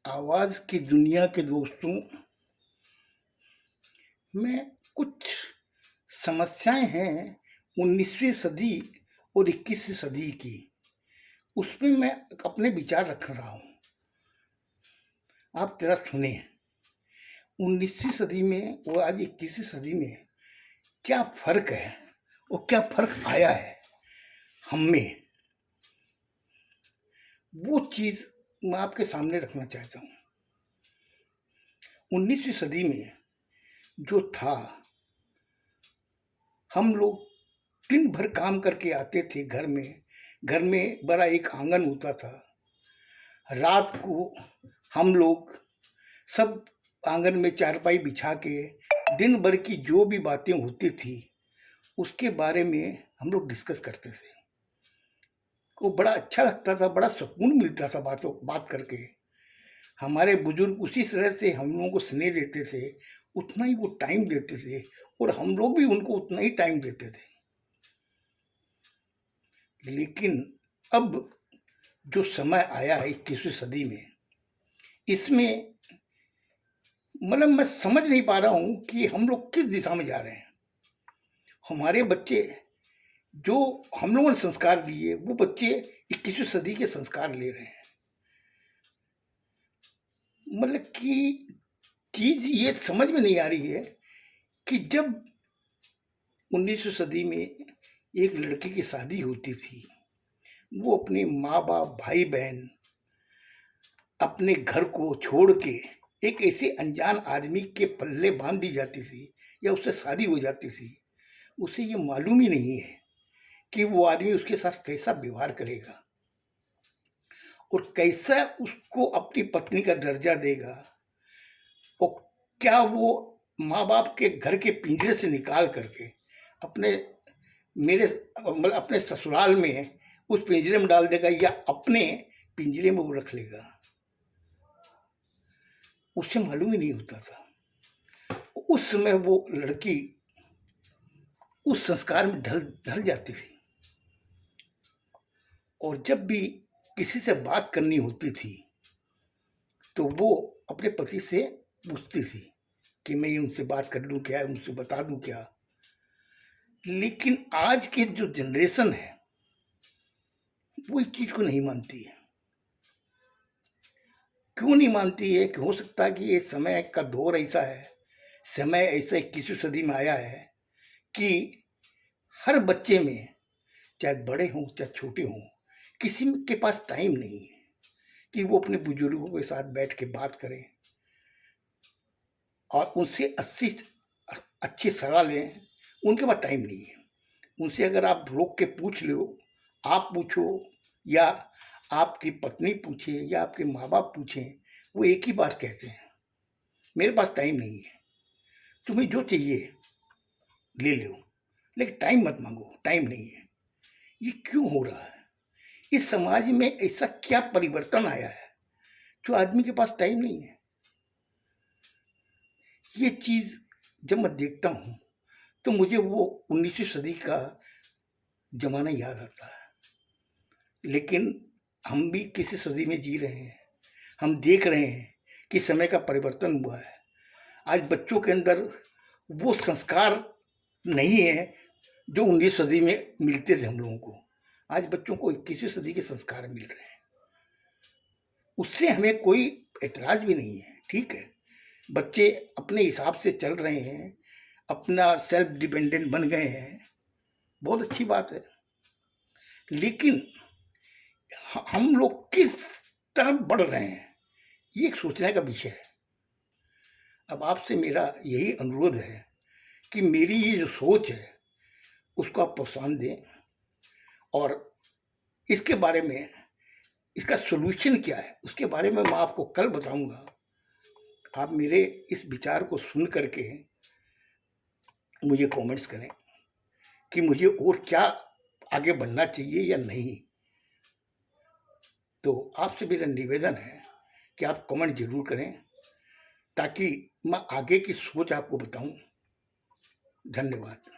आवाज़ की दुनिया के दोस्तों में कुछ समस्याएं हैं 19वीं सदी और 21वीं सदी की। उसपे मैं अपने विचार रख रहा हूँ। आप ज़रा सुनिए। 19वीं सदी में और आज 21वीं सदी में क्या फ़र्क है और क्या फ़र्क आया है हम में, वो चीज़ मैं आपके सामने रखना चाहता हूँ। 19वीं सदी में जो था, हम लोग दिन भर काम करके आते थे घर में बड़ा एक आंगन होता था। रात को हम लोग सब आंगन में चारपाई बिछा के दिन भर की जो भी बातें होती थी उसके बारे में हम लोग डिस्कस करते थे। वो बड़ा अच्छा लगता था, बड़ा सुकून मिलता था बात करके। हमारे बुजुर्ग उसी तरह से हम लोगों को स्नेह देते थे, उतना ही वो टाइम देते थे और हम लोग भी उनको उतना ही टाइम देते थे। लेकिन अब जो समय आया है 21वीं सदी में, इसमें मतलब मैं समझ नहीं पा रहा हूँ कि हम लोग किस दिशा में जा रहे हैं। हमारे बच्चे जो हम लोगों ने संस्कार लिए, वो बच्चे 21वीं सदी के संस्कार ले रहे हैं। मतलब कि चीज़ ये समझ में नहीं आ रही है कि जब 19वीं सदी में एक लड़की की शादी होती थी, वो अपने माँ-बाप, भाई-बहन, अपने घर को छोड़ के एक ऐसे अनजान आदमी के पल्ले बांध दी जाती थी या उससे शादी हो जाती थी। उसे ये मालूम ही नहीं है कि वो आदमी उसके साथ कैसा व्यवहार करेगा और कैसा उसको अपनी पत्नी का दर्जा देगा और क्या वो माँ-बाप के घर के पिंजरे से निकाल करके अपने मेरे मतलब अपने ससुराल में उस पिंजरे में डाल देगा या अपने पिंजरे में वो रख लेगा। उसे मालूम ही नहीं होता था। उस समय वो लड़की उस संस्कार में ढल ढल जाती थी और जब भी किसी से बात करनी होती थी तो वो अपने पति से पूछती थी कि मैं उनसे बात कर लूँ क्या, उनसे बता दूँ क्या। लेकिन आज की जो जनरेशन है वो इस चीज़ को नहीं मानती है। क्यों नहीं मानती है कि हो सकता है कि ये समय का दौर ऐसा है, समय ऐसा 21वीं सदी में आया है कि हर बच्चे में, चाहे बड़े हों चाहे छोटे हों, किसी के पास टाइम नहीं है कि वो अपने बुजुर्गों के साथ बैठ के बात करें और उनसे अच्छी सलाह लें। उनके पास टाइम नहीं है। उनसे अगर आप रोक के पूछ लो, आप पूछो या आपकी पत्नी पूछे या आपके माँ बाप पूछें, वो एक ही बात कहते हैं, मेरे पास टाइम नहीं है। तुम्हें जो चाहिए ले लो, लेकिन टाइम मत मांगो, टाइम नहीं है। ये क्यों हो रहा है? इस समाज में ऐसा क्या परिवर्तन आया है जो आदमी के पास टाइम नहीं है? ये चीज़ जब मैं देखता हूँ तो मुझे वो 19वीं सदी का ज़माना याद आता है। लेकिन हम भी किसी सदी में जी रहे हैं। हम देख रहे हैं कि समय का परिवर्तन हुआ है। आज बच्चों के अंदर वो संस्कार नहीं है जो 19वीं सदी में मिलते थे हम लोगों को। आज बच्चों को 21वीं सदी के संस्कार मिल रहे हैं। उससे हमें कोई ऐतराज़ भी नहीं है, ठीक है। बच्चे अपने हिसाब से चल रहे हैं, अपना सेल्फ डिपेंडेंट बन गए हैं, बहुत अच्छी बात है। लेकिन हम लोग किस तरफ बढ़ रहे हैं, ये एक सोचने का विषय है। अब आपसे मेरा यही अनुरोध है कि मेरी ये जो सोच है उसको आप प्रोत्साहन दें और इसके बारे में, इसका सॉल्यूशन क्या है उसके बारे में मैं आपको कल बताऊंगा। आप मेरे इस विचार को सुन करके मुझे कमेंट्स करें कि मुझे और क्या आगे बढ़ना चाहिए या नहीं। तो आपसे मेरा निवेदन है कि आप कमेंट जरूर करें ताकि मैं आगे की सोच आपको बताऊं। धन्यवाद।